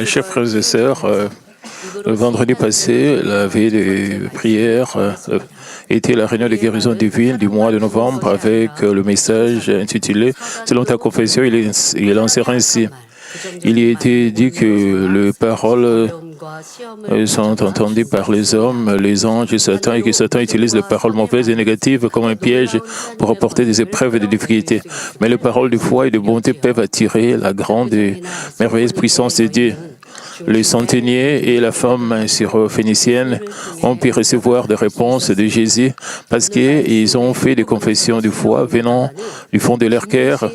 Chers frères et sœurs, le vendredi passé, la veille de prière, était la réunion de guérison divine du mois de novembre avec le message intitulé « Selon ta confession, il est lancé ainsi ». Il y a été dit que les paroles sont entendues par les hommes, les anges et Satan, et que Satan utilise les paroles mauvaises et négatives comme un piège pour apporter des épreuves et des difficultés. Mais les paroles de foi et de bonté peuvent attirer la grande et merveilleuse puissance de Dieu. Le centenier et la femme syrophénicienne ont pu recevoir des réponses de Jésus parce qu'ils ont fait des confessions de foi venant du fond de leur cœur.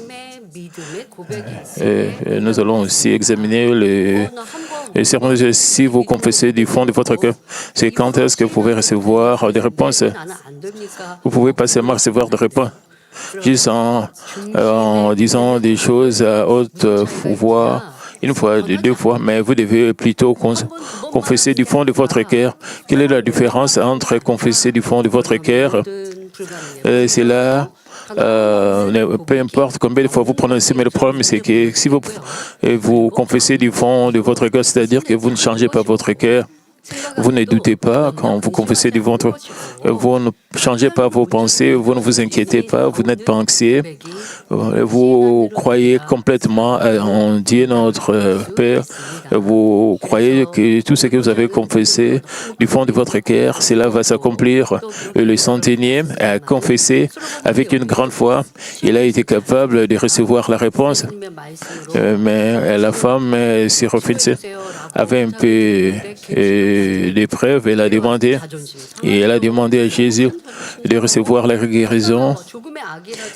Et nous allons aussi examiner les sermons. Si vous confessez du fond de votre cœur, c'est quand est-ce que vous pouvez recevoir des réponses? Vous pouvez pas seulement recevoir des réponses juste en disant des choses à haute voix, une fois, deux fois, mais vous devez plutôt confesser du fond de votre cœur. Quelle est la différence entre confesser du fond de votre cœur? C'est là. Peu importe combien de fois vous prononcez, mais le problème c'est que si vous confessez du fond de votre cœur, c'est-à-dire que vous ne changez pas votre cœur, vous ne doutez pas quand vous confessez du ventre, vous ne changez pas vos pensées, vous ne vous inquiétez pas, vous n'êtes pas anxieux, vous croyez complètement en Dieu notre Père, vous croyez que tout ce que vous avez confessé du fond de votre cœur, cela va s'accomplir. Le centenier a confessé avec une grande foi, il a été capable de recevoir la réponse, mais la femme syrophénicienne avait un peu d'épreuve, elle a demandé à Jésus de recevoir la guérison.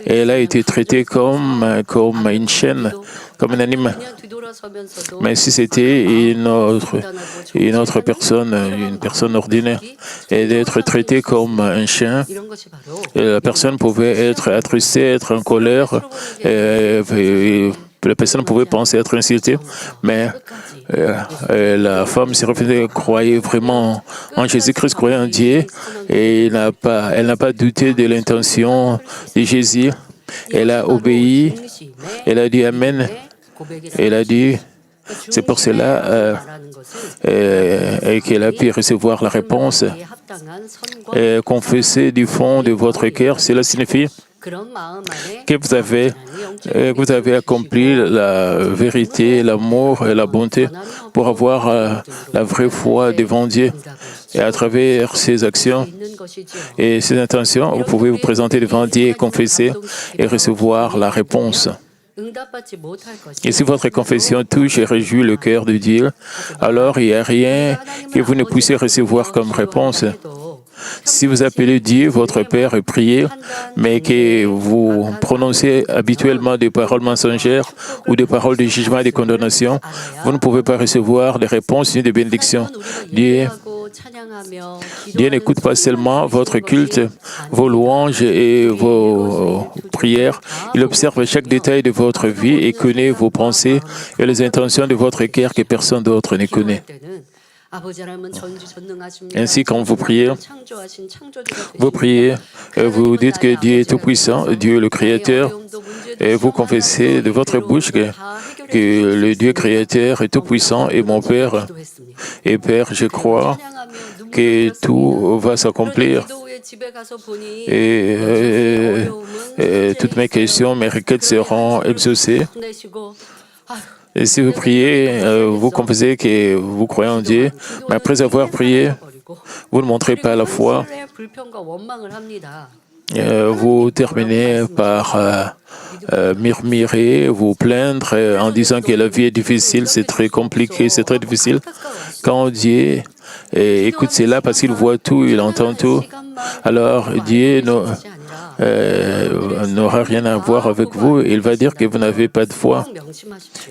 Et elle a été traitée comme une chienne, comme un animal. Mais si c'était une autre personne, une personne ordinaire, et d'être traitée comme un chien, et la personne pouvait être attristée, être en colère, et la personne pouvait penser être insultée, mais la femme syrophénicienne croyait vraiment en Jésus-Christ, croyait en Dieu, et elle n'a pas douté de l'intention de Jésus. Elle a obéi, elle a dit Amen, elle a dit, c'est pour cela qu'elle a pu recevoir la réponse. Et confesser du fond de votre cœur, cela signifie que vous avez accompli la vérité, l'amour et la bonté pour avoir la vraie foi devant Dieu. Et à travers ces actions et ces intentions, vous pouvez vous présenter devant Dieu et confesser et recevoir la réponse. Et si votre confession touche et réjouit le cœur de Dieu, alors il n'y a rien que vous ne puissiez recevoir comme réponse. Si vous appelez Dieu votre Père et priez, mais que vous prononcez habituellement des paroles mensongères ou des paroles de jugement et de condamnation, vous ne pouvez pas recevoir des réponses ni des bénédictions. Dieu n'écoute pas seulement votre culte, vos louanges et vos prières. Il observe chaque détail de votre vie et connaît vos pensées et les intentions de votre cœur que personne d'autre ne connaît. Ainsi, quand vous priez, vous dites que Dieu est tout-puissant, Dieu le Créateur, et vous confessez de votre bouche que le Dieu Créateur est tout-puissant et mon Père. Et Père, je crois que tout va s'accomplir. Et toutes mes questions, mes requêtes seront exaucées. Et si vous priez, vous confessez que vous croyez en Dieu, mais après avoir prié, vous ne montrez pas la foi. Vous terminez par murmurer, vous plaindre en disant que la vie est difficile, c'est très compliqué, c'est très difficile. Quand Dieu écoute cela parce qu'il voit tout, il entend tout, alors Dieu n'aura rien à voir avec vous. Il va dire que vous n'avez pas de foi.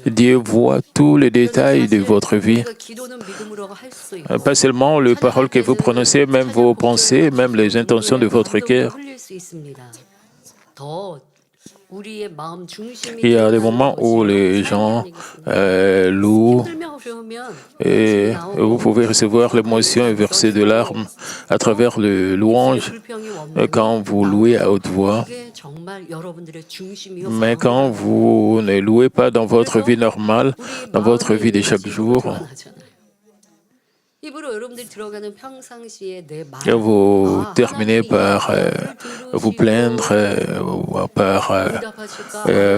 Dieu voit tous les détails de votre vie. Pas seulement les paroles que vous prononcez, même vos pensées, même les intentions de votre cœur. Il y a des moments où les gens louent et vous pouvez recevoir l'émotion et verser de larmes à travers le louange quand vous louez à haute voix. Mais quand vous ne louez pas dans votre vie normale, dans votre vie de chaque jour, vous terminez par vous plaindre, par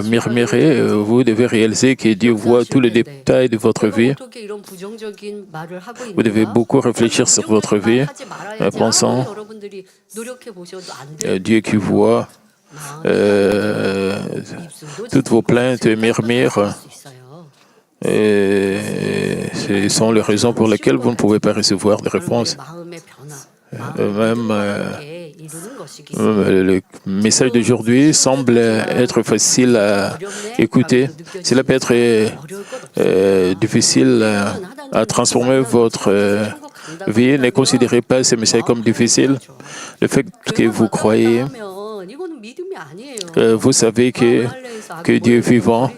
murmurer. Vous devez réaliser que Dieu voit tous les détails de votre vie. Vous devez beaucoup réfléchir sur votre vie, pensant Dieu qui voit toutes vos plaintes et murmures. Et ce sont les raisons pour lesquelles vous ne pouvez pas recevoir de réponse. Même le message d'aujourd'hui semble être facile à écouter. Cela peut être difficile à transformer votre vie. Ne considérez pas ce message comme difficile. Le fait que vous croyez, vous savez que Dieu est vivant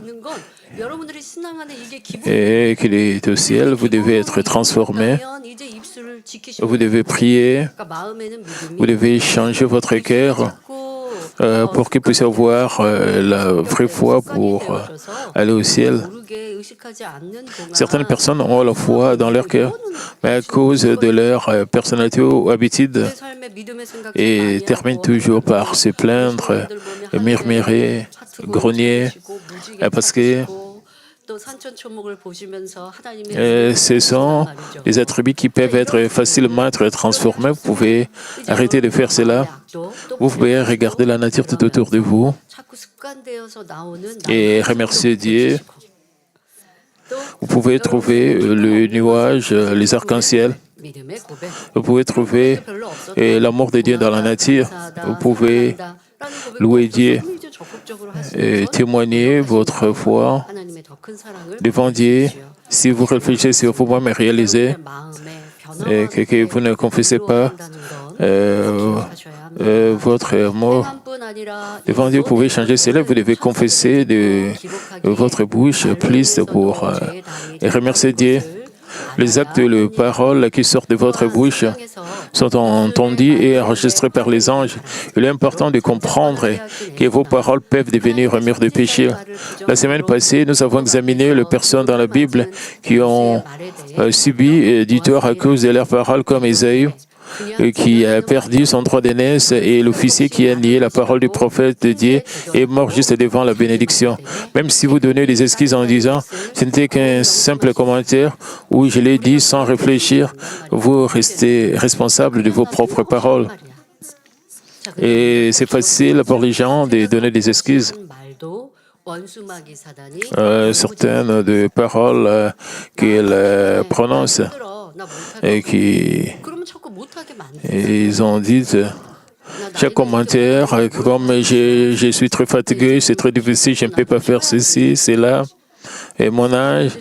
et qu'il est au ciel, vous devez être transformé. Vous devez prier, vous devez changer votre cœur pour qu'il puisse avoir la vraie foi pour aller au ciel. Certaines personnes ont la foi dans leur cœur, mais à cause de leur personnalité ou habitude, et terminent toujours par se plaindre, murmurer, grogner, parce que ce sont des attributs qui peuvent être facilement transformés. Vous pouvez arrêter de faire cela. Vous pouvez regarder la nature tout autour de vous et remercier Dieu. Vous pouvez trouver le nuage, les arcs-en-ciel. Vous pouvez trouver l'amour de Dieu dans la nature. Vous pouvez louer Dieu et témoigner votre foi devant Dieu. Si vous réfléchissez sur vous-même et réalisez que vous ne confessez pas votre amour devant Dieu, vous pouvez changer cela. Vous devez confesser de votre bouche plus pour remercier Dieu. Les actes et les paroles qui sortent de votre bouche sont entendus et enregistrés par les anges. Il est important de comprendre que vos paroles peuvent devenir un mur de péché. La semaine passée, nous avons examiné les personnes dans la Bible qui ont subi du tort à cause de leurs paroles, comme Ésaïe, qui a perdu son droit d'aînesse, et l'officier qui a nié la parole du prophète de Dieu est mort juste devant la bénédiction. Même si vous donnez des excuses en disant « ce n'était qu'un simple commentaire » ou « je l'ai dit sans réfléchir », vous restez responsable de vos propres paroles. Et c'est facile pour les gens de donner des excuses. Certaines des paroles qu'ils prononcent et ils ont dit chaque commentaire, comme je suis très fatigué, c'est très difficile, je ne peux pas faire ceci, cela, et mon âge,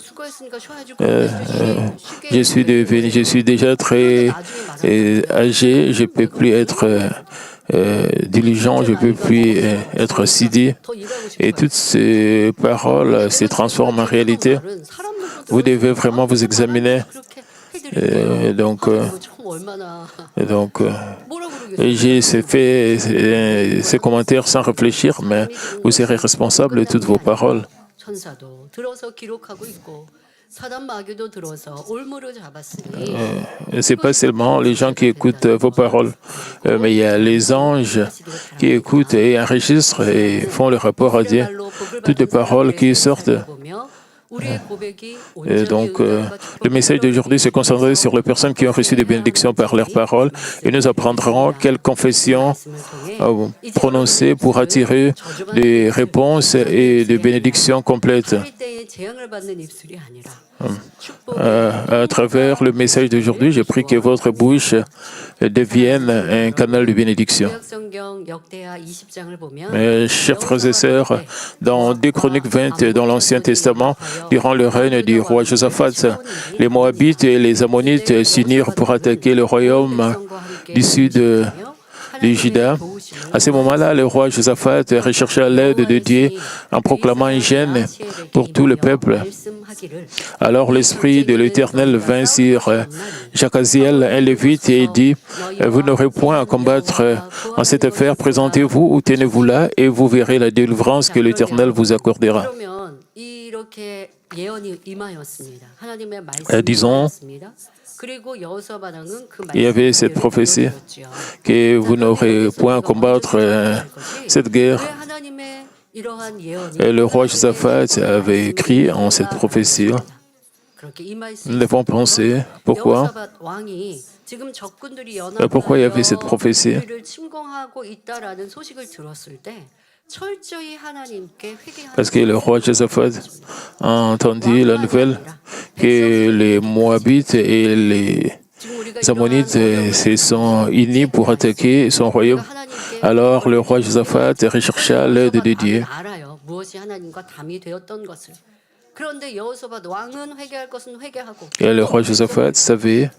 je suis déjà très âgé, je ne peux plus être diligent, je ne peux plus être assidu. Et toutes ces paroles se transforment en réalité. Vous devez vraiment vous examiner. J'ai fait ces commentaires sans réfléchir, mais vous serez responsable de toutes vos paroles. Ce n'est pas seulement les gens qui écoutent vos paroles, mais il y a les anges qui écoutent et enregistrent et font le rapport à Dieu. Toutes les paroles qui sortent. Et donc, le message d'aujourd'hui se concentrerait sur les personnes qui ont reçu des bénédictions par leurs paroles, et nous apprendrons quelles confessions prononcer pour attirer des réponses et des bénédictions complètes. À travers le message d'aujourd'hui, je prie que votre bouche devienne un canal de bénédiction. Chers frères et sœurs, dans 2 Chroniques 20, dans l'Ancien Testament, durant le règne du roi Josaphat, les Moabites et les Ammonites s'unirent pour attaquer le royaume du sud de Juda. À ce moment-là, le roi Josaphat rechercha l'aide de Dieu en proclamant une gêne pour tout le peuple. Alors l'Esprit de l'Éternel vint sur Jacaziel, un lévite, et dit, « Vous n'aurez point à combattre en cette affaire, présentez-vous ou tenez-vous là, et vous verrez la délivrance que l'Éternel vous accordera. » Disons, il y avait cette prophétie que vous n'aurez point à combattre cette guerre. Et le roi Josaphat avait écrit en cette prophétie. Nous devons penser pourquoi. Pourquoi il y avait cette prophétie? Parce que le roi Josaphat a entendu la nouvelle que les Moabites et les Ammonites se sont unis pour attaquer son royaume. Alors le roi Josaphat rechercha l'aide de Dieu. Et le roi Josaphat savait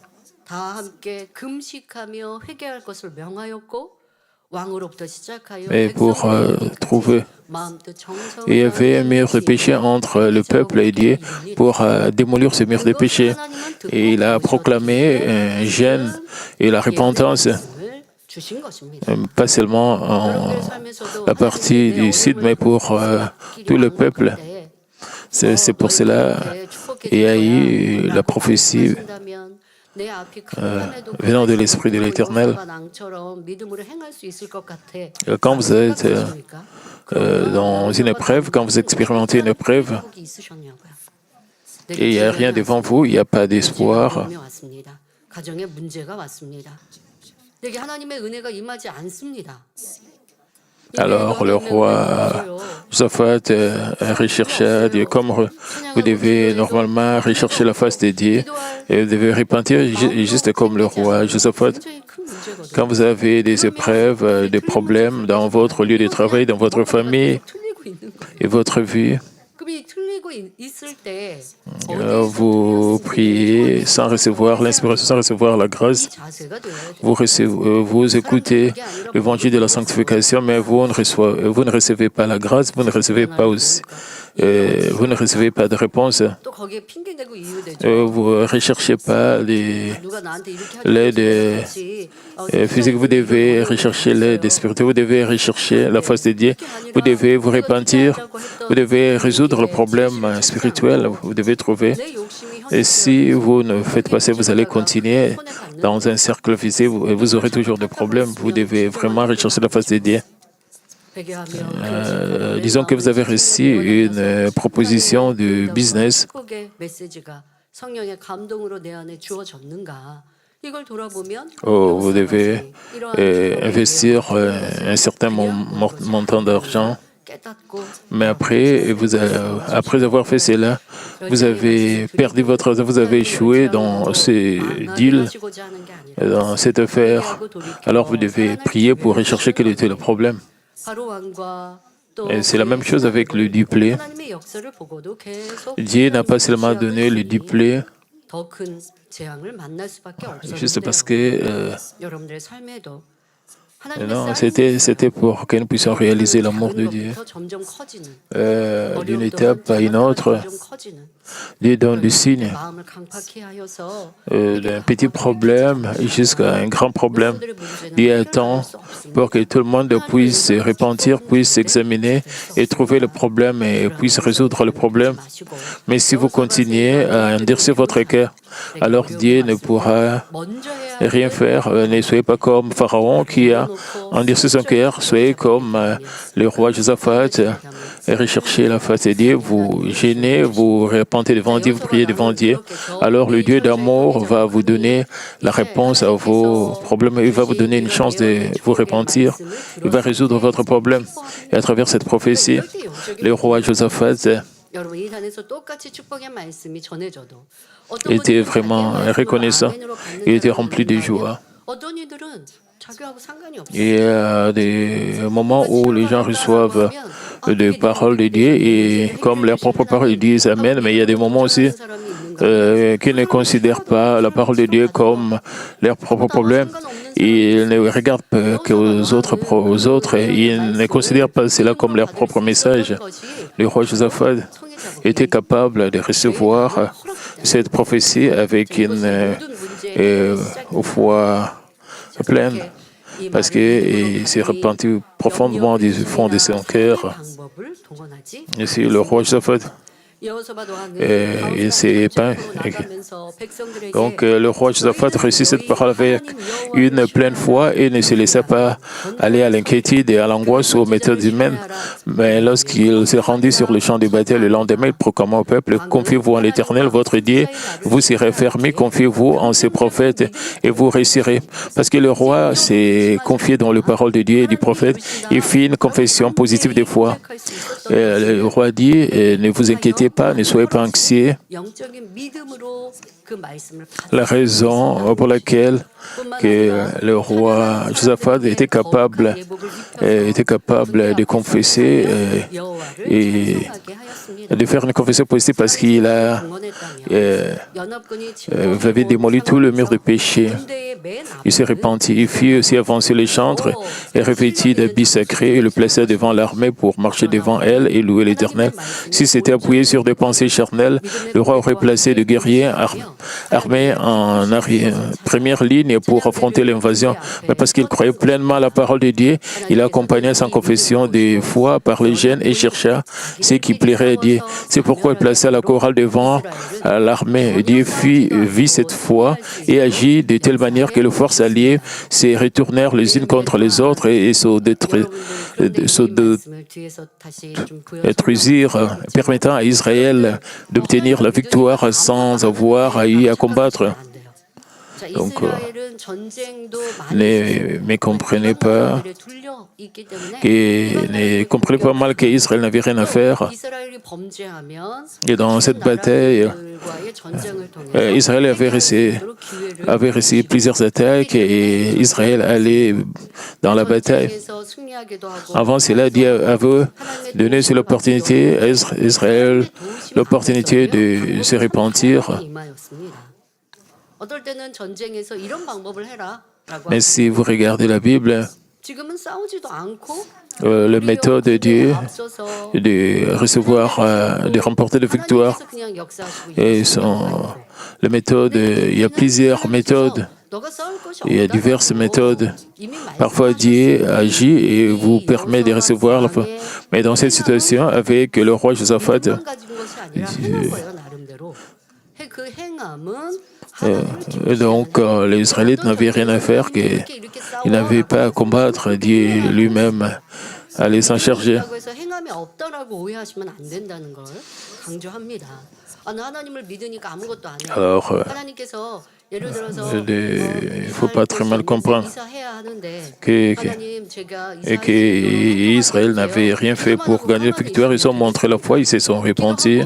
et pour trouver, il y avait un mur de péché entre le peuple et Dieu pour démolir ce mur de péché. Et il a proclamé un jeûne et la repentance, pas seulement en la partie du sud, mais pour tout le peuple. C'est pour cela qu'il y a eu la prophétie venant de l'Esprit de l'Éternel. Quand vous êtes dans une épreuve, quand vous expérimentez une épreuve, et il n'y a rien devant vous, il n'y a pas d'espoir. Alors le roi Josaphat rechercha Dieu, comme vous devez normalement rechercher la face de Dieu et vous devez repentir juste comme le roi Josaphat. Quand vous avez des épreuves, des problèmes dans votre lieu de travail, dans votre famille et votre vie, vous priez sans recevoir l'inspiration, sans recevoir la grâce. Vous écoutez l'évangile de la sanctification, mais vous ne recevez pas la grâce, vous ne recevez pas aussi. Vous ne recevez pas de réponse. Vous ne recherchez pas l'aide physique, vous devez rechercher l'aide spirituelle, vous devez rechercher la face de Dieu, vous devez vous repentir, vous devez résoudre le problème spirituel, vous devez trouver. Et si vous ne faites pas ça, vous allez continuer dans un cercle vicieux, vous aurez toujours des problèmes. Vous devez vraiment rechercher la face de Dieu. Disons que vous avez reçu une proposition de business. Vous devez investir un certain montant d'argent. Mais après avoir fait cela, vous avez perdu votre argent, vous avez échoué dans ce deal, dans cette affaire. Alors vous devez prier pour rechercher quel était le problème. Et c'est la même chose avec le duplet. Dieu n'a pas seulement donné le duplet juste parce que non, c'était pour que nous puissions réaliser l'amour de Dieu. D'une étape à une autre, Dieu donne des signes d'un petit problème jusqu'à un grand problème. Dieu attend pour que tout le monde puisse se repentir, puisse s'examiner et trouver le problème et puisse résoudre le problème. Mais si vous continuez à endurcir votre cœur, alors Dieu ne pourra rien faire. Ne soyez pas comme Pharaon qui a endurci son cœur. Soyez comme le roi Josaphat et recherchez la face de Dieu. Vous gênez, vous repentez devant Dieu, vous priez devant Dieu. Alors le Dieu d'amour va vous donner la réponse à vos problèmes. Il va vous donner une chance de vous repentir. Il va résoudre votre problème. Et à travers cette prophétie, le roi Josaphat était vraiment reconnaissant. Il était rempli de joie. Il y a des moments où les gens reçoivent des paroles de Dieu et comme leurs propres paroles, ils disent Amen, mais il y a des moments aussi qui ne considèrent pas la parole de Dieu comme leur propre problème. Ils ne regardent pas qu'aux autres, ils ne considèrent pas cela comme leur propre message. Le roi Josaphat était capable de recevoir cette prophétie avec une foi pleine, parce qu'il s'est repenti profondément du fond de son cœur. Ici, le roi Josaphat, il s'est épeint. Donc, le roi Josaphat reçut cette parole avec une pleine foi et ne se laissa pas aller à l'inquiétude et à l'angoisse ou aux méthodes humaines. Mais lorsqu'il s'est rendu sur le champ de bataille le lendemain, il proclama au peuple: confiez-vous en l'Éternel, votre Dieu, vous serez fermés, confiez-vous en ses prophètes et vous réussirez. Parce que le roi s'est confié dans les paroles de Dieu et du prophète et fit une confession positive de foi. Le roi dit: ne vous inquiétez pas, ne soyez pas anxieux. La raison pour laquelle le roi Josaphat était capable de confesser et de faire une confession positive, parce qu'il avait démoli tout le mur de péché. Il s'est repenti, il fit aussi avancer les chantres et revêtit d'habits sacrés et le plaça devant l'armée pour marcher devant elle et louer l'Éternel. Si c'était appuyé sur des pensées charnelles, le roi aurait placé des guerriers armés en première ligne pour affronter l'invasion. Mais parce qu'il croyait pleinement à la parole de Dieu, il accompagna sa confession de foi par les gènes et chercha ce qui plairait à Dieu. C'est pourquoi il plaça la chorale devant l'armée. Dieu vit cette foi et agit de telle manière que les forces alliées se retournèrent les unes contre les autres et se détruisirent, permettant à Israël d'obtenir la victoire sans avoir à y combattre. Donc, ne comprenez pas mal qu'Israël n'avait rien à faire. Et dans cette bataille, Israël avait reçu plusieurs attaques et Israël allait dans la bataille. Avant cela, Dieu avait donné l'opportunité à Israël l'opportunité de se repentir. Mais si vous regardez la Bible, la méthode de Dieu de recevoir, de remporter la victoire, et la méthode, il y a plusieurs méthodes, il y a diverses méthodes. Parfois Dieu agit et vous permet de recevoir la foi. Mais dans cette situation, avec le roi Josaphat, donc les Israélites n'avaient rien à faire, ils n'avaient pas à combattre, Dieu lui-même allait s'en charger. Alors, il ne faut pas très mal comprendre qu'Israël n'avait rien fait pour gagner la victoire. Ils ont montré la foi, ils se sont repentis.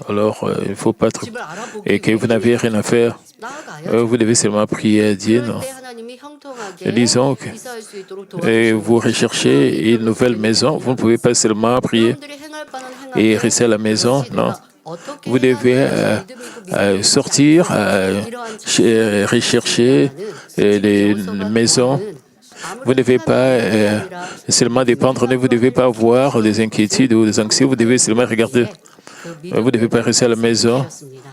Alors, il ne faut pas trop... Et que vous n'avez rien à faire, vous devez seulement prier à Dieu, non? Disons que vous recherchez une nouvelle maison, vous ne pouvez pas seulement prier et rester à la maison, non? Vous devez sortir, rechercher des maisons. Vous ne devez pas seulement dépendre, vous ne devez pas avoir des inquiétudes ou des anxiétés, vous devez seulement regarder. Vous ne devez pas rester à la maison,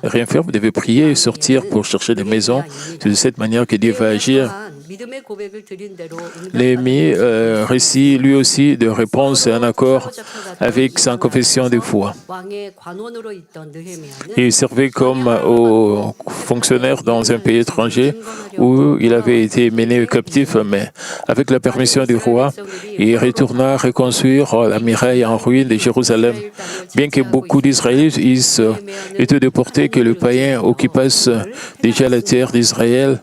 rien faire, vous devez prier et sortir pour chercher des maisons. C'est de cette manière que Dieu va agir. Néhémie récit lui aussi de réponse en accord avec sa confession de foi. Il servait comme fonctionnaire dans un pays étranger où il avait été mené captif, mais avec la permission du roi, il retourna reconstruire la muraille en ruine de Jérusalem. Bien que beaucoup d'Israélites étaient déportés, que les païens occupassent déjà la terre d'Israël,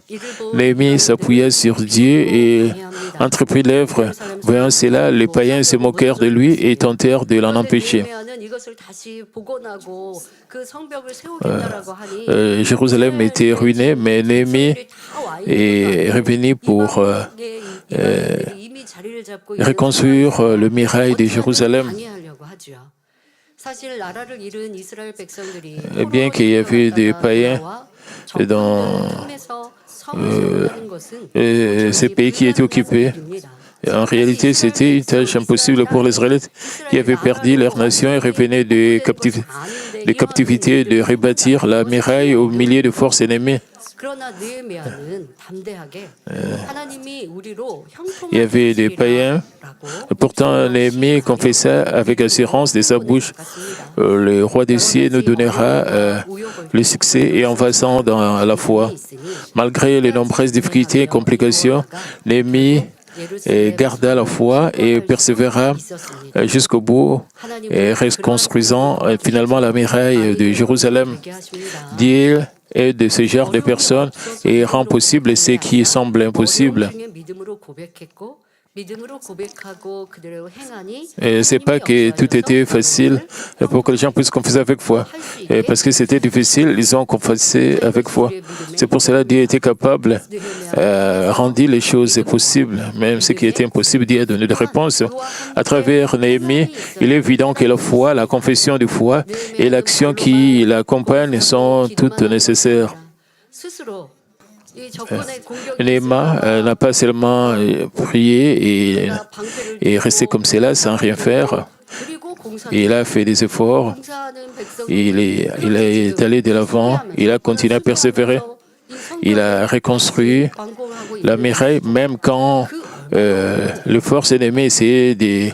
Néhémie s'appuya sur Dieu et entreprit l'œuvre. Voyant cela, les païens se moquèrent de lui et tentèrent de l'en empêcher. Jérusalem était ruinée, mais Néhémie est revenu pour reconstruire le muraille de Jérusalem. Bien qu'il y avait des païens dans ces pays qui étaient occupés, en réalité, c'était une tâche impossible pour les Israélites qui avaient perdu leur nation et revenaient de captivité de rebâtir la muraille au milieu de forces ennemies. Il y avait des païens. Pourtant, Néhémie confessa avec assurance de sa bouche, le roi des cieux nous donnera le succès et en passant dans la foi. Malgré les nombreuses difficultés et complications, Néhémie garda la foi et persévéra jusqu'au bout, et reconstruisant finalement la muraille de Jérusalem. Dieu aide ce genre de personnes et rend possible ce qui semble impossible. Et c'est pas que tout était facile pour que les gens puissent confesser avec foi. Et parce que c'était difficile, ils ont confessé avec foi. C'est pour cela que Dieu était capable de rendre les choses possibles. Même ce qui était impossible, Dieu a donné des réponses. À travers Néhémie, il est évident que la foi, la confession de foi et l'action qui l'accompagne sont toutes nécessaires. Néhémie n'a pas seulement prié et resté comme cela sans rien faire. Il a fait des efforts, il est allé de l'avant, il a continué à persévérer, il a reconstruit la muraille, même quand les forces ennemies essayaient de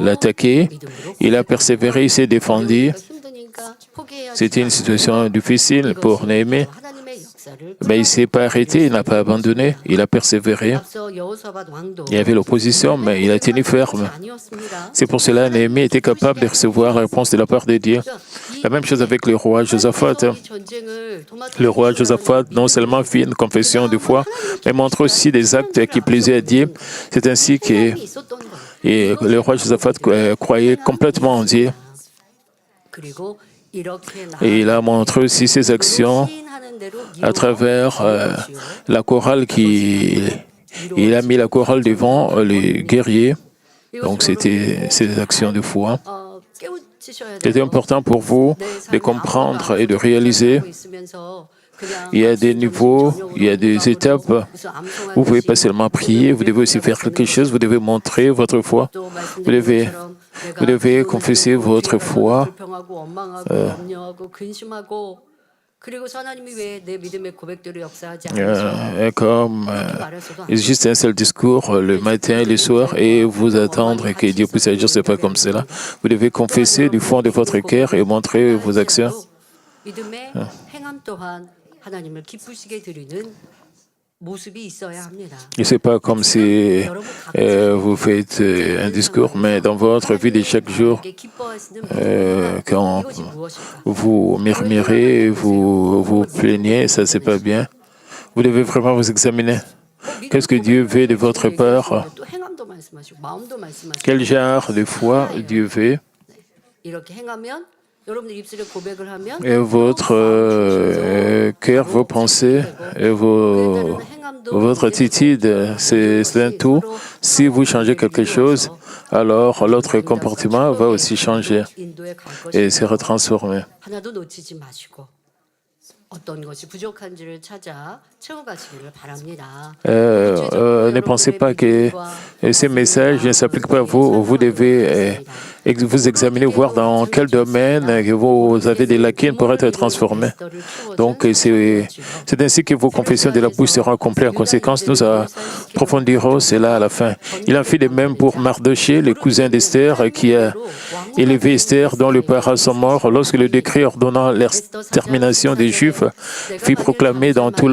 l'attaquer. Il a persévéré, il s'est défendu. C'était une situation difficile pour Néhémie. Mais il ne s'est pas arrêté, il n'a pas abandonné, il a persévéré. Il y avait l'opposition, mais il a tenu ferme. C'est pour cela que Néhémie était capable de recevoir la réponse de la part de Dieu. La même chose avec le roi Josaphat. Le roi Josaphat non seulement fit une confession de foi, mais montre aussi des actes qui plaisaient à Dieu. C'est ainsi que le roi Josaphat croyait complètement en Dieu. Et il a montré aussi ses actions à travers la chorale il a mis la chorale devant les guerriers. Donc c'était ses actions de foi. C'était important pour vous de comprendre et de réaliser. Il y a des niveaux, il y a des étapes. Vous ne pouvez pas seulement prier, vous devez aussi faire quelque chose, vous devez montrer votre foi. Vous devez confesser votre foi. Comme juste un seul discours le matin et le soir et vous attendre que Dieu puisse agir, ce n'est pas comme cela. Vous devez confesser du fond de votre cœur et montrer vos actions. Et ce n'est pas comme si vous faites un discours, mais dans votre vie de chaque jour, quand vous murmurez, vous plaignez, ça c'est pas bien. Vous devez vraiment vous examiner. Qu'est-ce que Dieu veut de votre part? Quel genre de foi Dieu veut? Et votre cœur, vos pensées, et votre attitude, c'est un tout. Si vous changez quelque chose, alors l'autre comportement va aussi changer et sera transformé. Ne pensez pas que ces messages ne s'appliquent pas à vous. Vous devez vous examiner, voir dans quel domaine vous avez des lacunes pour être transformés. Donc, c'est ainsi que vos confessions de la bouche seront accomplies. En conséquence, nous approfondirons cela à la fin. Il en fit de même pour Mardochée, le cousin d'Esther, qui a élevé Esther, dont les parents sont morts, lorsque le décret ordonnant l'extermination des Juifs fut proclamé dans tout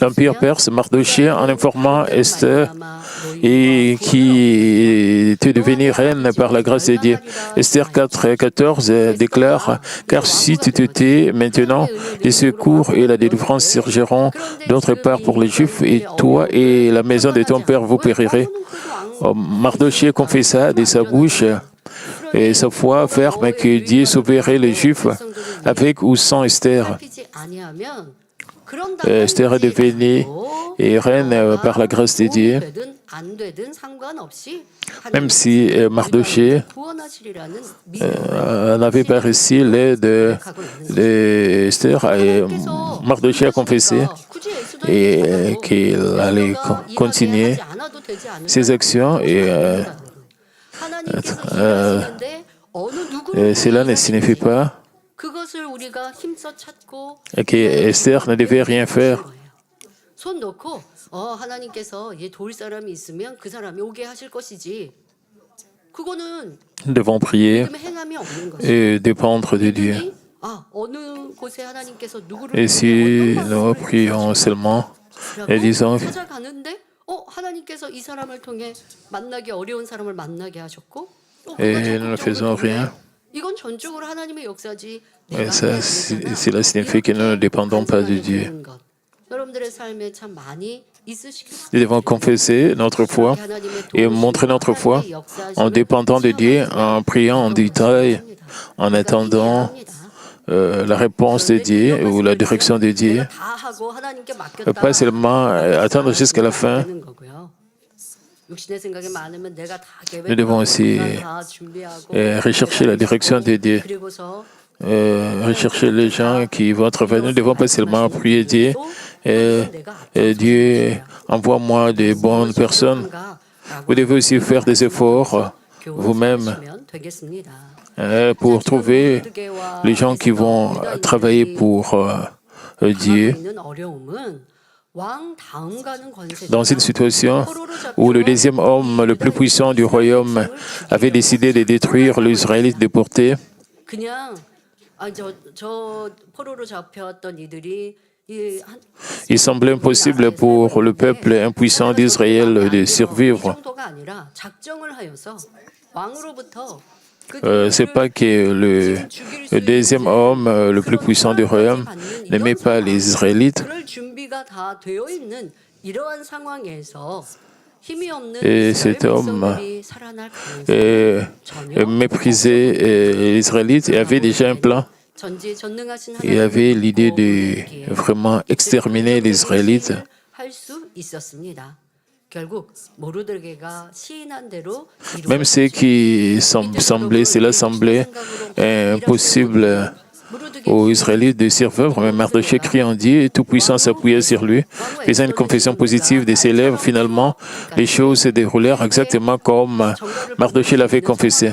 l'Empire perse. Mardochée, en informant Esther, et qui était devenue reine par la grâce de Dieu. Esther 4:14 déclare « Car si tu te tais maintenant, les secours et la délivrance surgiront d'autre part pour les Juifs, et toi et la maison de ton père vous périrez. » Mardochée confessa de sa bouche et sa foi ferme que Dieu sauverait les Juifs avec ou sans Esther. Esther est devenue reine par la grâce de Dieu, même si Mardoché n'avait pas reçu l'aide d'Esther. Mardoché a confessé et qu'il allait continuer ses actions et cela ne signifie pas que Esther ne devait rien faire. Nous devons prier et dépendre de Dieu. Et si nous prions seulement et disons et nous ne faisons rien, et ça, cela signifie que nous ne dépendons pas de Dieu. Nous devons confesser notre foi et montrer notre foi en dépendant de Dieu, en priant en détail, en attendant la réponse de Dieu ou la direction de Dieu. Pas seulement attendre jusqu'à la fin. Nous devons aussi rechercher la direction de Dieu. Rechercher les gens qui vont travailler. Nous ne devons pas seulement prier Dieu. Dieu, envoie-moi des bonnes personnes. Vous devez aussi faire des efforts vous-même pour trouver les gens qui vont travailler pour Dieu. Dans une situation où le deuxième homme le plus puissant du royaume avait décidé de détruire les Israélites déportés, il semblait impossible pour le peuple impuissant d'Israël de survivre. Ce n'est pas que le deuxième homme le plus puissant du royaume n'aimait pas les Israélites. Et cet homme méprisait les Israélites et avait déjà un plan. Il avait l'idée de vraiment exterminer les Israélites. Même ce qui cela semblait impossible aux Israélites de survivre, mais Mardoché crie en Dieu et Tout-Puissant s'appuyait sur lui. Faisant une confession positive de ses lèvres, finalement, les choses se déroulèrent exactement comme Mardoché l'avait confessé.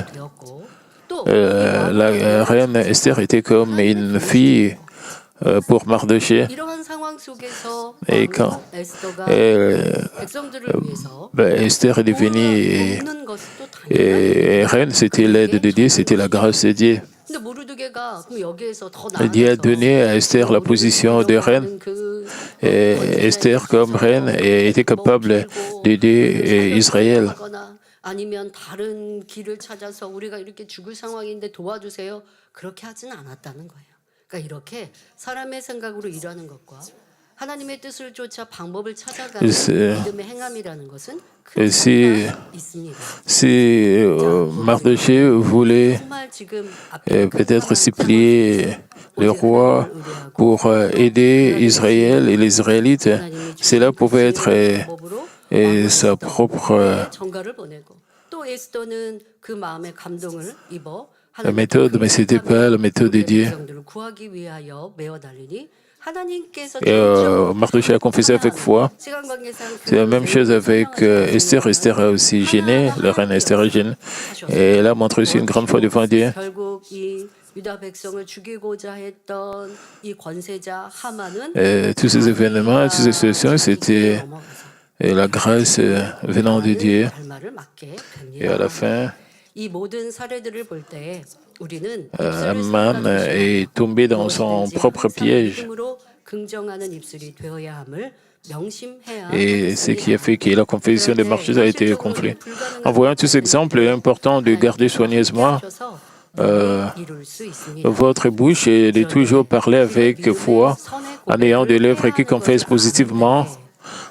La reine Esther était comme une fille pour Mardoché. Et quand Esther est devenue reine, c'était l'aide de Dieu, c'était la grâce de Dieu. Dieu a donné à Esther la position de reine. Et Esther, comme reine, était capable d'aider Israël. 아니면 다른 길을 찾아서 우리가 이렇게 죽을 상황인데 도와주세요. 그렇게 하지는 않았다는 거예요. 그러니까 이렇게 사람의 생각으로 일하는 것과 하나님의 뜻을 쫓아 방법을 찾아가는 믿음의 행함이라는 것은 큰 차이가 있습니다. Si Mardoché voulait peut-être supplier le roi pour aider Israël et les Israélites, cela pouvait être sa propre méthode, mais ce n'était pas la méthode de Dieu. Mardoché a confessé avec foi. C'est la même chose avec Esther. Esther a aussi gêné, la reine Esther a gêné. Et elle a montré aussi une grande foi devant Dieu. Tous ces événements, toutes ces situations, c'était la grâce venant de Dieu. Et à la fin, Aman est tombé dans son propre piège. Et ce qui a fait que la confession de Mardoché a été accomplie. En voyant tous ces exemples, il est important de garder soigneusement votre bouche et de toujours parler avec foi, en ayant des lèvres qui confessent positivement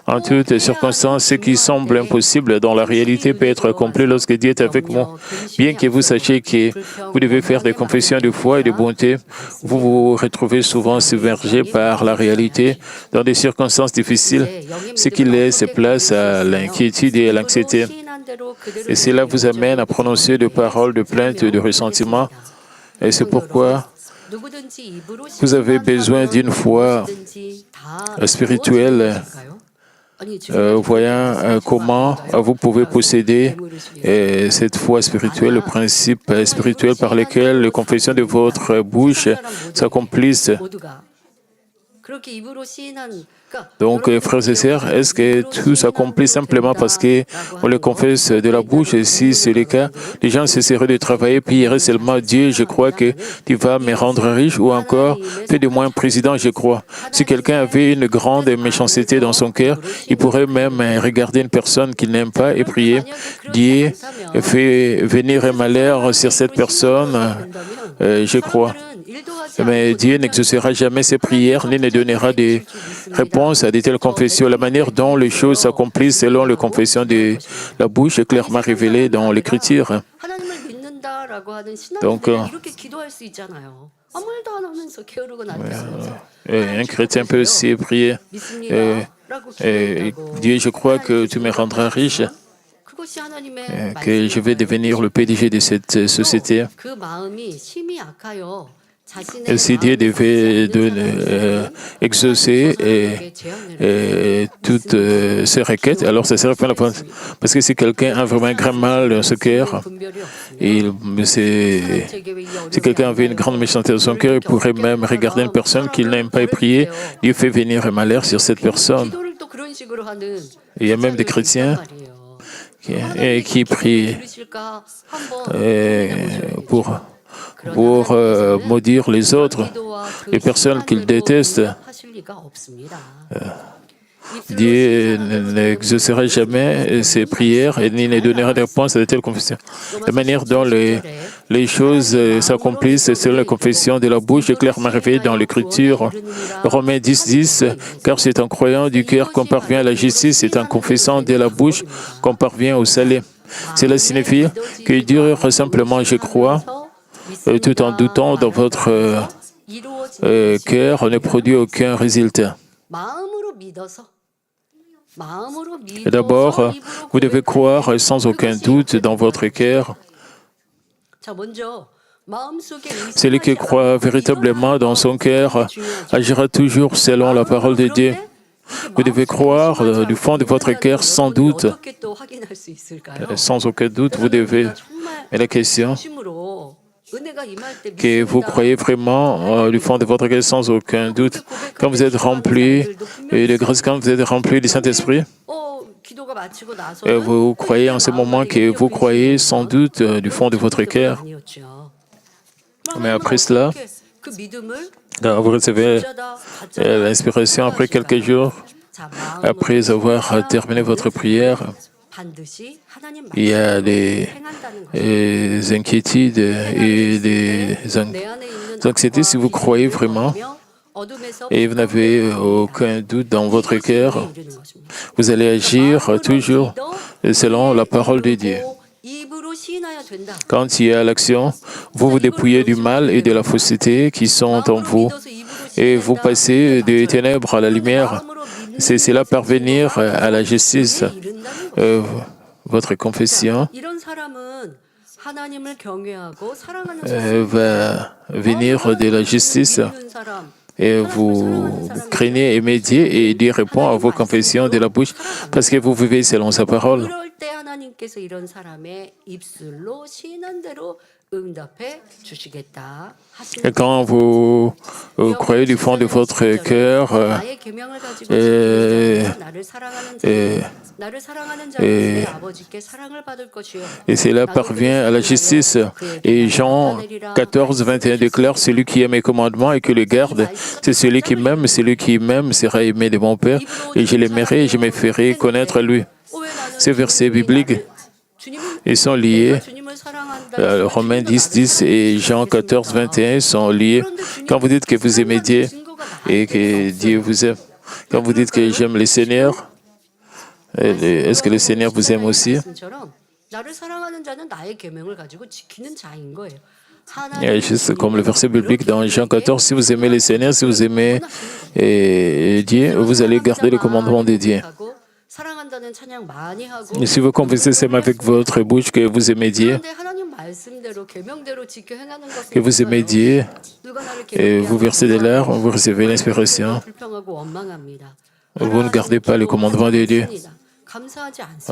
En toutes circonstances, ce qui semble impossible dans la réalité peut être accompli lorsque Dieu est avec vous. Bien que vous sachiez que vous devez faire des confessions de foi et de bonté, vous vous retrouvez souvent submergé par la réalité dans des circonstances difficiles, ce qui laisse place à l'inquiétude et à l'anxiété. Et cela vous amène à prononcer des paroles de plainte et de ressentiment. Et c'est pourquoi vous avez besoin d'une foi spirituelle, voyant comment vous pouvez posséder cette foi spirituelle, le principe spirituel par lequel les confessions de votre bouche s'accomplissent. Donc, frères et sœurs, est-ce que tout s'accomplit simplement parce qu'on le confesse de la bouche? Et si c'est le cas, les gens cesseraient de travailler, prieraient seulement Dieu, je crois que tu vas me rendre riche, ou encore, fais de moi un président, je crois. Si quelqu'un avait une grande méchanceté dans son cœur, il pourrait même regarder une personne qu'il n'aime pas et prier. Dieu fait venir un malheur sur cette personne, je crois. Mais Dieu n'exaucera jamais ses prières, ni ne donnera des réponses à de telles confessions. La manière dont les choses s'accomplissent selon les confessions de la bouche est clairement révélée dans l'Écriture. Donc, un chrétien peut aussi prier Dieu, je crois que tu me rendras riche, que je vais devenir le PDG de cette société. Et si Dieu devait exaucer toutes ces requêtes, alors ça serait pas la peine. Parce que si quelqu'un a vraiment un grand mal dans ce cœur, si quelqu'un avait une grande méchanceté dans son cœur, il pourrait même regarder une personne qu'il n'aime pas et prier. Dieu fait venir un malheur sur cette personne. Il y a même des chrétiens qui prient pour maudire les autres, les personnes qu'ils détestent. Dieu n'exaucera jamais ses prières et ni ne donnera de réponse à de telles confessions. La manière dont les choses s'accomplissent selon la confession de la bouche est clairement révélée dans l'Écriture. Romains 10, car c'est en croyant du cœur qu'on parvient à la justice, c'est en confessant de la bouche qu'on parvient au salut. Cela signifie que dire simplement « je crois » tout en doutant dans votre cœur ne produit aucun résultat. D'abord, vous devez croire sans aucun doute dans votre cœur. Celui qui croit véritablement dans son cœur agira toujours selon la parole de Dieu. Vous devez croire du fond de votre cœur sans doute. Sans aucun doute, vous devez. Mais la question, que vous croyez vraiment du fond de votre cœur sans aucun doute, quand vous êtes rempli de grâce, quand vous êtes rempli du Saint-Esprit, vous croyez en ce moment que vous croyez sans doute du fond de votre cœur. Mais après cela, vous recevez l'inspiration après quelques jours, après avoir terminé votre prière. Il y a des inquiétudes et des anxiétés. Si vous croyez vraiment et vous n'avez aucun doute dans votre cœur, vous allez agir toujours selon la parole de Dieu. Quand il y a l'action, vous vous dépouillez du mal et de la fausseté qui sont en vous et vous passez des ténèbres à la lumière. C'est cela parvenir à la justice. Votre confession va venir de la justice et vous craignez, aimez Dieu et Dieu répond à vos confessions de la bouche parce que vous vivez selon sa parole. Et quand vous croyez du fond de votre cœur et cela parvient à la justice. Et Jean 14, 21 déclare, celui qui aime mes commandements et que les garde, c'est celui qui m'aime sera aimé de mon Père, et je l'aimerai et je me ferai connaître à lui. Ces versets bibliques, ils sont liés. Romains 10, 10 et Jean 14, 21 sont liés. Quand vous dites que vous aimez Dieu et que Dieu vous aime, quand vous dites que j'aime le Seigneur, Est-ce que le Seigneur vous aime aussi? Et juste comme le verset biblique dans Jean 14, si vous aimez le Seigneur, si vous aimez Dieu, vous allez garder les commandements de Dieu. Et si vous confessez seulement avec votre bouche que vous aimez Dieu, et vous versez des larmes, vous recevez l'inspiration, vous ne gardez pas les commandements de Dieu.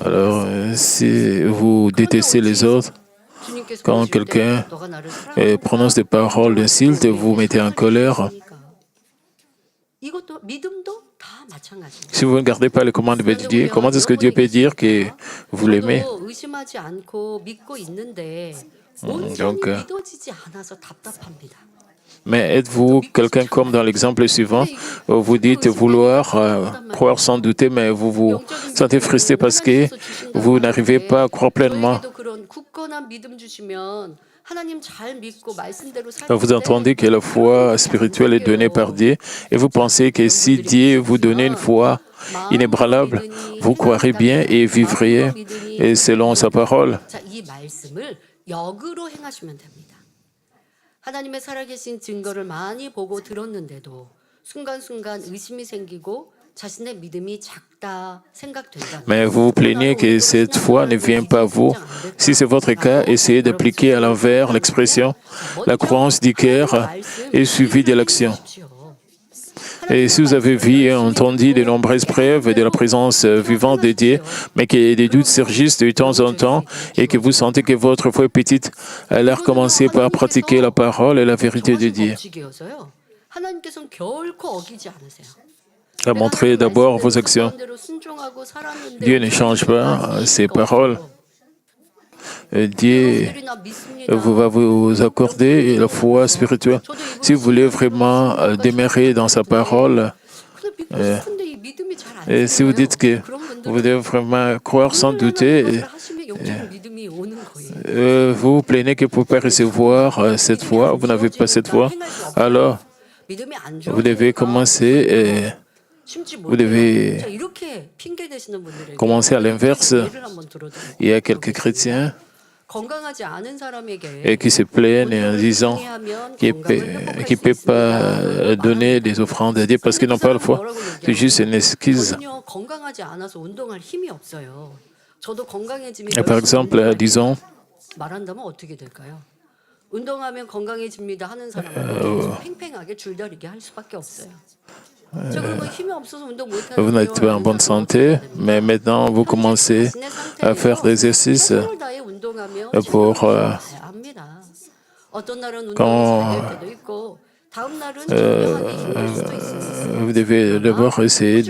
Alors, si vous détestez les autres, quand quelqu'un prononce des paroles d'insulte, vous mettez en colère. Si vous ne gardez pas les commandements de Dieu, comment est-ce que Dieu peut dire que vous l'aimez? Donc, mais êtes-vous quelqu'un comme dans l'exemple suivant, vous dites vouloir croire sans douter, mais vous vous sentez frustré parce que vous n'arrivez pas à croire pleinement. Vous entendez que la foi spirituelle est donnée par Dieu et vous pensez que si Dieu vous donnait une foi inébranlable, vous croirez bien et vivrez selon sa parole. 하나님의 살아계신 증거를 많이 보고 들었는데도 순간순간 의심이 생기고 자신의 믿음이 작다 생각된다면 Mais vous vous plaignez que cette foi ne vient pas à vous. Si c'est votre cas, essayez d'appliquer à l'envers l'expression la croyance du cœur est suivie de l'action. Et si vous avez vu et entendu de nombreuses preuves de la présence vivante de Dieu, mais que des doutes surgissent de temps en temps et que vous sentez que votre foi est petite, alors commencez par pratiquer la parole et la vérité de Dieu. Montrez d'abord vos actions. Dieu ne change pas ses paroles. Dieu va vous accorder la foi spirituelle. Si vous voulez vraiment demeurer dans sa parole, et si vous dites que vous devez vraiment croire sans douter, vous vous plaignez que vous ne pouvez pas recevoir cette foi, vous n'avez pas cette foi, alors vous devez commencer à l'inverse. Il y a quelques chrétiens et qui se plaignent en disant qu'ils ne peuvent pas donner des offrandes à Dieu parce qu'ils n'ont pas la foi. C'est juste une excuse. Et par exemple, disons, vous n'êtes pas en bonne santé, mais maintenant vous commencez à faire des exercices pour quand vous devez d'abord essayer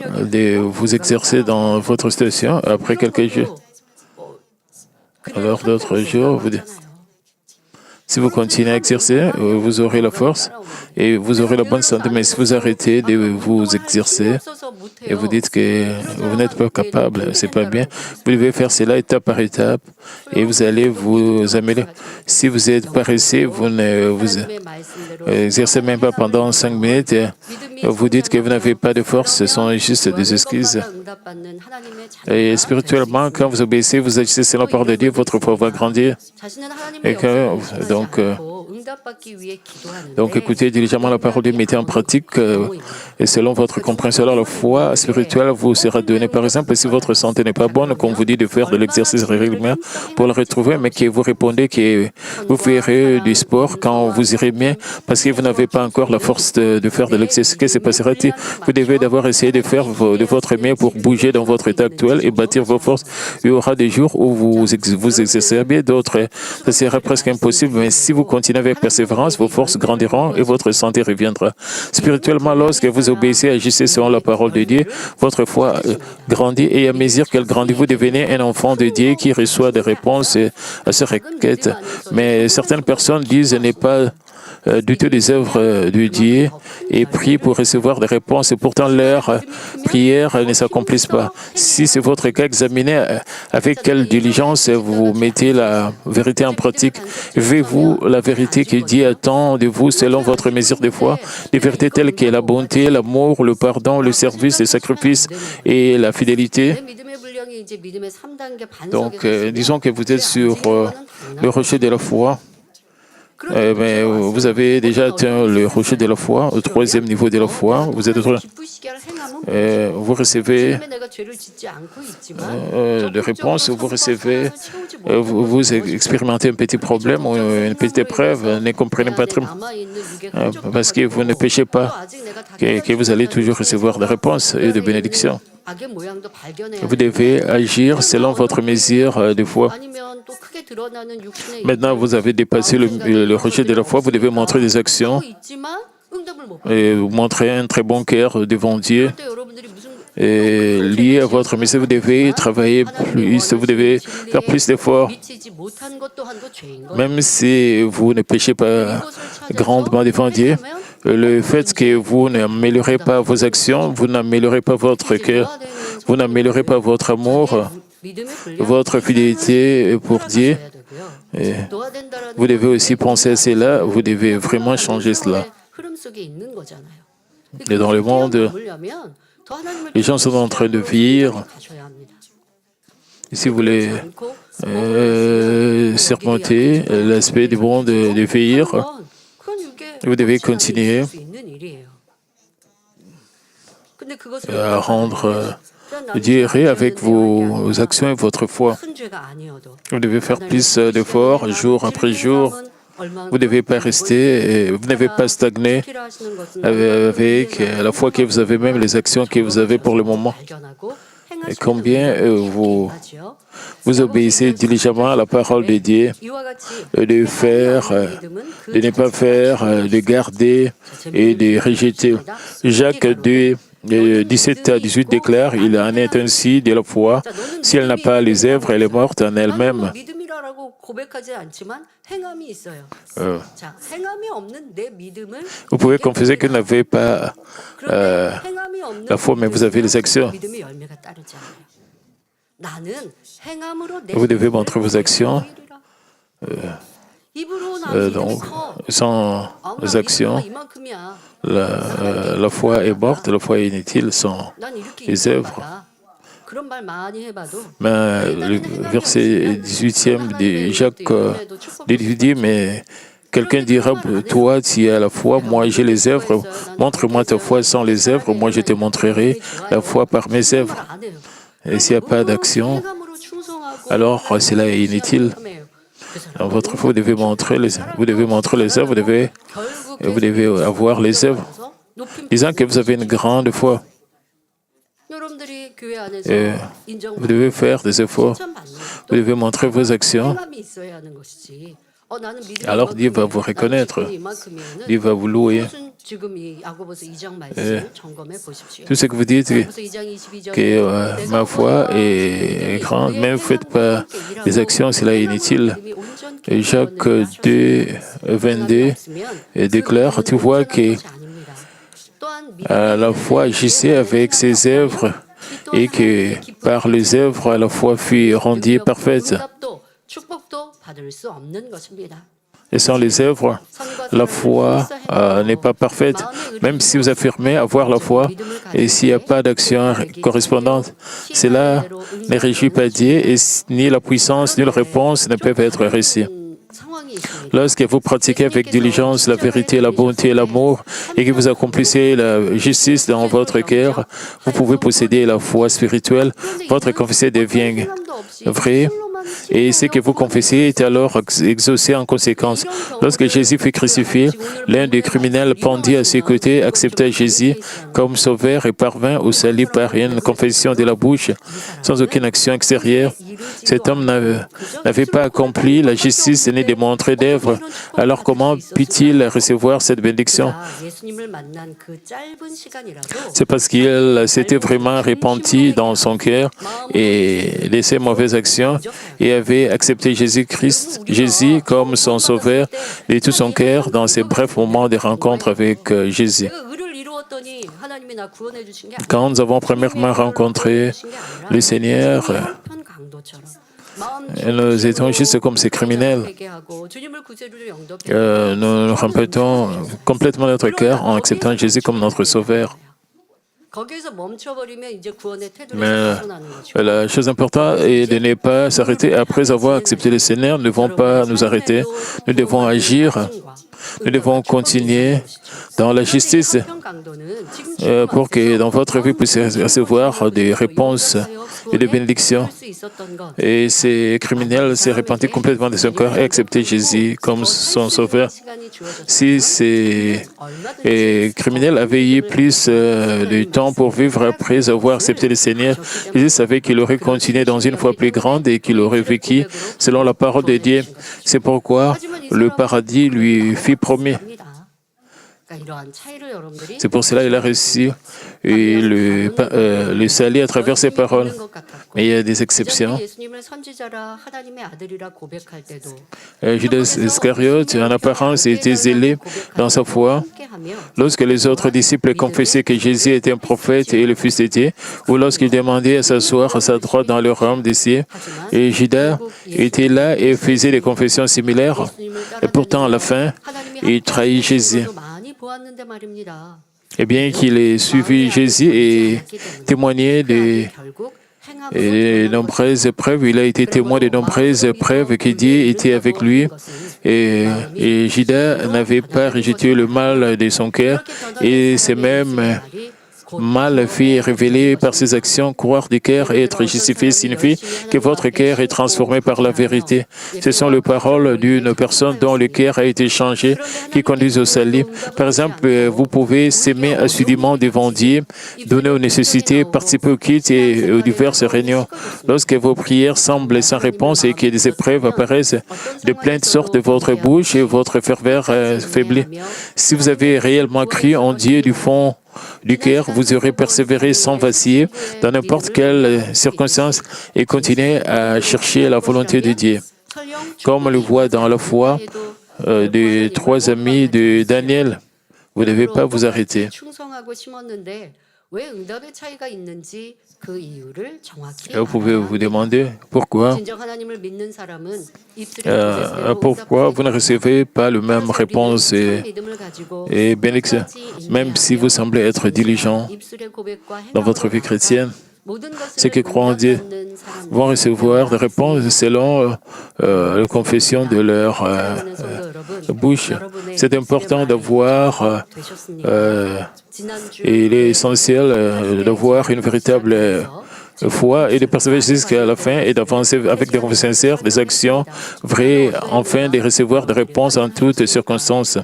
de vous exercer dans votre situation après quelques jours. Alors d'autres jours, si vous continuez à exercer, vous aurez la force et vous aurez la bonne santé. Mais si vous arrêtez de vous exercer et vous dites que vous n'êtes pas capable, c'est pas bien, vous devez faire cela étape par étape et vous allez vous améliorer. Si vous êtes paresseux, vous ne vous exercez même pas pendant 5 minutes, vous dites que vous n'avez pas de force, ce sont juste des excuses. Et spirituellement, quand vous obéissez, vous agissez selon la parole de Dieu, votre foi va grandir. Et donc, écoutez diligemment la parole de Dieu, mettez en pratique et selon votre compréhension, alors la foi spirituelle vous sera donnée. Par exemple, si votre santé n'est pas bonne, qu'on vous dit de faire de l'exercice régulièrement pour le retrouver, mais que vous répondez que vous ferez du sport quand vous irez bien, parce que vous n'avez pas encore la force de faire de l'exercice, qu'est-ce qui se passera-t-il? Vous devez d'abord essayer de faire de votre mieux pour bouger dans votre état actuel et bâtir vos forces. Il y aura des jours où vous exercerez bien, d'autres, ça sera presque impossible, mais si vous continuez avec persévérance, vos forces grandiront et votre santé reviendra. Spirituellement, lorsque vous obéissez et agissez selon la parole de Dieu, votre foi grandit et à mesure qu'elle grandit, vous devenez un enfant de Dieu qui reçoit des réponses à ses requêtes. Mais certaines personnes disent ne pas du tout des œuvres de Dieu et prient pour recevoir des réponses et pourtant leurs prières ne s'accomplissent pas. Si c'est votre cas, examinez avec quelle diligence vous mettez la vérité en pratique. Vivez-vous la vérité qui dit attend de vous selon votre mesure de foi, des vérités telles que la bonté, l'amour, le pardon, le service, le sacrifice et la fidélité. Donc, disons que vous êtes sur le rocher de la foi. Mais vous avez déjà atteint le rocher de la foi, au troisième niveau de la foi. Vous êtes vous recevez des réponses, vous recevez, vous expérimentez un petit problème ou une petite épreuve, ne comprenez pas très bien, parce que vous ne péchez pas, que vous allez toujours recevoir des réponses et des bénédictions. Vous devez agir selon votre mesure de foi. Maintenant, vous avez dépassé le rocher de la foi, vous devez montrer des actions et montrer un très bon cœur devant Dieu. Et lié à votre mission, vous devez travailler plus, vous devez faire plus d'efforts. Même si vous ne péchez pas grandement devant Dieu, le fait que vous n'améliorez pas vos actions, vous n'améliorez pas votre cœur, vous n'améliorez pas votre amour, votre fidélité pour Dieu. Et vous devez aussi penser à cela, vous devez vraiment changer cela. Et dans le monde, les gens sont en train de vivre. Si vous voulez surmonter l'aspect du monde de vivre, vous devez continuer à rendre Dieu heureux avec vos actions et votre foi. Vous devez faire plus d'efforts jour après jour. Vous ne devez pas rester, vous ne devez pas stagner avec la foi que vous avez, même les actions que vous avez pour le moment. Et combien vous obéissez diligemment à la parole de Dieu, de faire, de ne pas faire, de garder et de rejeter. Jacques 2, 17 à 18 déclare, il en est ainsi de la foi. Si elle n'a pas les œuvres, elle est morte en elle-même. Vous pouvez confesser que vous n'avez pas la foi, mais vous avez les actions. Vous devez montrer vos actions. Donc, sans actions, la foi est morte, la foi est inutile sans les œuvres. Mais le verset 18e de Jacques dit, mais quelqu'un dira, toi tu as la foi, moi j'ai les œuvres, montre-moi ta foi sans les œuvres, moi je te montrerai la foi par mes œuvres. Et s'il n'y a pas d'action, alors cela est inutile. Dans votre foi, vous devez montrer les œuvres, vous devez avoir les œuvres, disant que vous avez une grande foi. Et vous devez faire des efforts, vous devez montrer vos actions. Alors Dieu va vous reconnaître, Dieu va vous louer. Et tout ce que vous dites, que ma foi est grande, même ne faites pas des actions, cela est inutile. Et Jacques 2, 22 déclare, tu vois que à la foi agissait avec ses œuvres et que par les œuvres, la foi fut rendue parfaite. Et sans les œuvres, la foi n'est pas parfaite. Même si vous affirmez avoir la foi, et s'il n'y a pas d'action correspondante, cela ne réjouit pas Dieu et ni la puissance ni la réponse ne peuvent être reçues. Lorsque vous pratiquez avec diligence la vérité, la bonté et l'amour, et que vous accomplissez la justice dans votre cœur, vous pouvez posséder la foi spirituelle. Votre confession devient vraie. Et ce que vous confessez est alors exaucé en conséquence. Lorsque Jésus fut crucifié, l'un des criminels pendus à ses côtés accepta Jésus comme sauveur et parvint au salut par une confession de la bouche, sans aucune action extérieure. Cet homme n'avait pas accompli la justice ni démontré d'œuvre. Alors comment put-il recevoir cette bénédiction? C'est parce qu'il s'était vraiment repenti dans son cœur et de ses mauvaises actions et avait accepté Jésus comme son sauveur de tout son cœur dans ces brefs moments de rencontre avec Jésus. Quand nous avons premièrement rencontré le Seigneur, Nous étions juste comme ces criminels. Nous répétons complètement notre cœur en acceptant Jésus comme notre Sauveur. Mais la chose importante est de ne pas s'arrêter après avoir accepté le Seigneur. Nous ne devons pas nous arrêter. Nous devons agir. Nous devons continuer dans la justice pour que dans votre vie, vous puissiez recevoir des réponses et des bénédictions. Et ces criminels s'est repenti complètement de son cœur et accepté Jésus comme son sauveur. Si ces criminels avaient eu plus de temps pour vivre après avoir accepté le Seigneur, Jésus savait qu'il aurait continué dans une foi plus grande et qu'il aurait vécu selon la parole de Dieu. C'est pourquoi le paradis lui fut promis. C'est pour cela qu'il a reçu le salut à travers ses paroles. Mais il y a des exceptions. Judas Iscariote, en apparence, était zélé dans sa foi. Lorsque les autres disciples confessaient que Jésus était un prophète et le Fils de Dieu, ou lorsqu'ils demandaient à s'asseoir à sa droite dans le royaume des cieux, et Judas était là et faisait des confessions similaires. Et pourtant, à la fin, il trahit Jésus. Et bien qu'il ait suivi Jésus et témoigné de nombreuses preuves, il a été témoin de nombreuses preuves que Dieu était avec lui. Et Judas n'avait pas rejeté le mal de son cœur et c'est même mal fait révéler par ses actions. Croire du cœur et être justifié signifie que votre cœur est transformé par la vérité. Ce sont les paroles d'une personne dont le cœur a été changé qui conduisent au salut. Par exemple, vous pouvez s'aimer assidûment devant Dieu, donner aux nécessités, participer aux cultes et aux diverses réunions. Lorsque vos prières semblent sans réponse et que des épreuves apparaissent, des plaintes sortent de votre bouche et votre ferveur faiblit. Si vous avez réellement cru en Dieu du fond du cœur, vous aurez persévéré sans vaciller dans n'importe quelle circonstance et continué à chercher la volonté de Dieu. Comme on le voit dans la foi des trois amis de Daniel, vous ne devez pas vous arrêter. Et vous pouvez vous demander pourquoi vous ne recevez pas la même réponse et bénédiction, même si vous semblez être diligent dans votre vie chrétienne. Ceux qui croient en Dieu vont recevoir des réponses selon la confession de leur bouche. C'est important d'avoir, il est essentiel d'avoir une véritable foi et de persévérer jusqu'à la fin et d'avancer avec des confessions sincères, des actions vraies, afin de recevoir des réponses en toutes circonstances.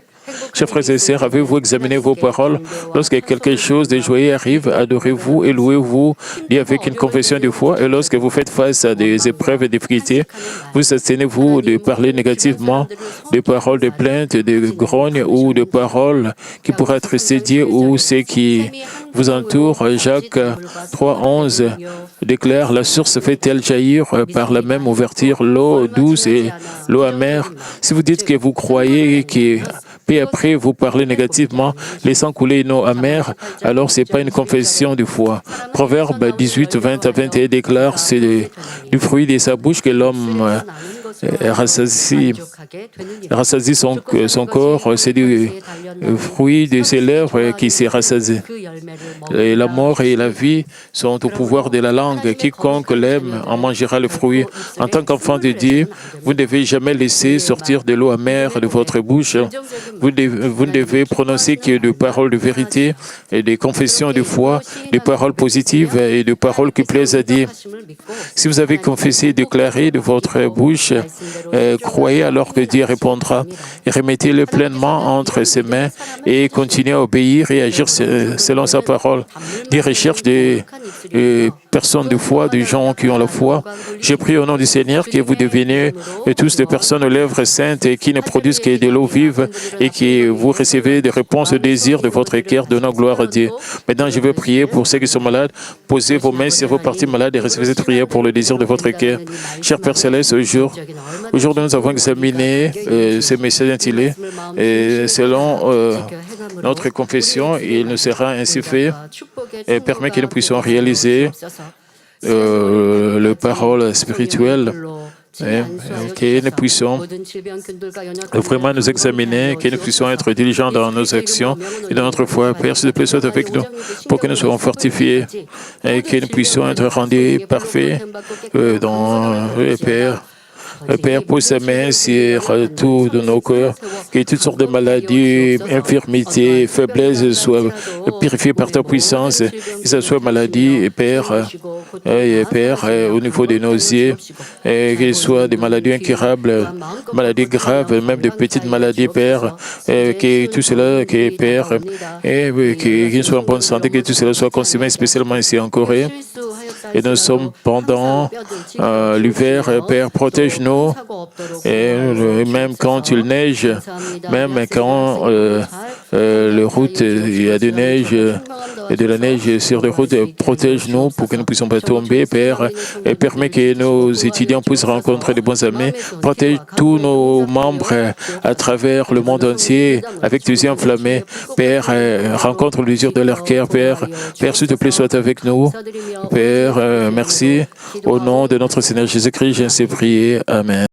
Chers frères et sœurs, avez-vous examiné vos paroles? Lorsque quelque chose de joyeux arrive, adorez-vous et louez-vous Dieu avec une confession de foi. Et lorsque vous faites face à des épreuves et des difficultés, vous abstenez-vous de parler négativement, de paroles de plainte, de grogne ou de paroles qui pourraient attrister Dieu ou ceux qui vous entourent. Jacques 3,11 déclare: la source fait-elle jaillir par la même ouverture l'eau douce et l'eau amère? Si vous dites que vous croyez que puis après vous parlez négativement, laissant couler une eau amère, alors ce n'est pas une confession de foi. Proverbe 18, 20 à 21 déclare: c'est du fruit de sa bouche que l'homme rassasie son corps, c'est du fruit de ses lèvres qui s'est rassasié. Et la mort et la vie sont au pouvoir de la langue. Quiconque l'aime en mangera le fruit. En tant qu'enfant de Dieu, vous ne devez jamais laisser sortir de l'eau amère de votre bouche. Vous ne devez prononcer que des paroles de vérité et des confessions de foi, des paroles positives et des paroles qui plaisent à Dieu. Si vous avez confessé et déclaré de votre bouche, croyez alors que Dieu répondra et remettez-le pleinement entre ses mains et continuez à obéir et agir selon sa parole. Dieu recherche des personnes de foi, des gens qui ont la foi. Je prie au nom du Seigneur que vous deveniez tous des personnes aux lèvres saintes et qui ne produisent que de l'eau vive et que vous recevez des réponses au désir de votre cœur, donnant gloire à Dieu. Maintenant, je veux prier pour ceux qui sont malades. Posez vos mains sur vos parties malades et recevez cette prière pour le désir de votre cœur. Cher Père Céleste, aujourd'hui nous avons examiné ces messages intitulés et selon notre confession, il nous sera ainsi fait et permet que nous puissions réaliser les paroles spirituelles que nous puissions vraiment nous examiner, que nous puissions être diligents dans nos actions et dans notre foi. Père, s'il te plaît, sois avec nous pour que nous soyons fortifiés et que nous puissions être rendus parfaits dans le Père. Père, pose sa main sur tout de nos cœurs, que toutes sortes de maladies, infirmités, faiblesses soient purifiées par ta puissance, que ce soit maladie, Père, au niveau des nausées, qu'il soit des maladies incurables, maladies graves, même des petites maladies, Père, que tout cela, que Père, qu'il soit en bonne santé, que tout cela soit consommé spécialement ici en Corée. Et nous sommes pendant l'hiver, Père, protège-nous. Et même quand il neige, même quand les routes, il y a de la neige sur les routes, protège-nous pour que nous ne puissions pas tomber, Père, et permet que nos étudiants puissent rencontrer de bons amis. Protège tous nos membres à travers le monde entier avec tes yeux enflammés. Père, rencontre l'usure de leur cœur, Père. Père, s'il te plaît, sois avec nous. Père, merci. Au nom de notre Seigneur Jésus-Christ, j'ai ainsi prié. Amen.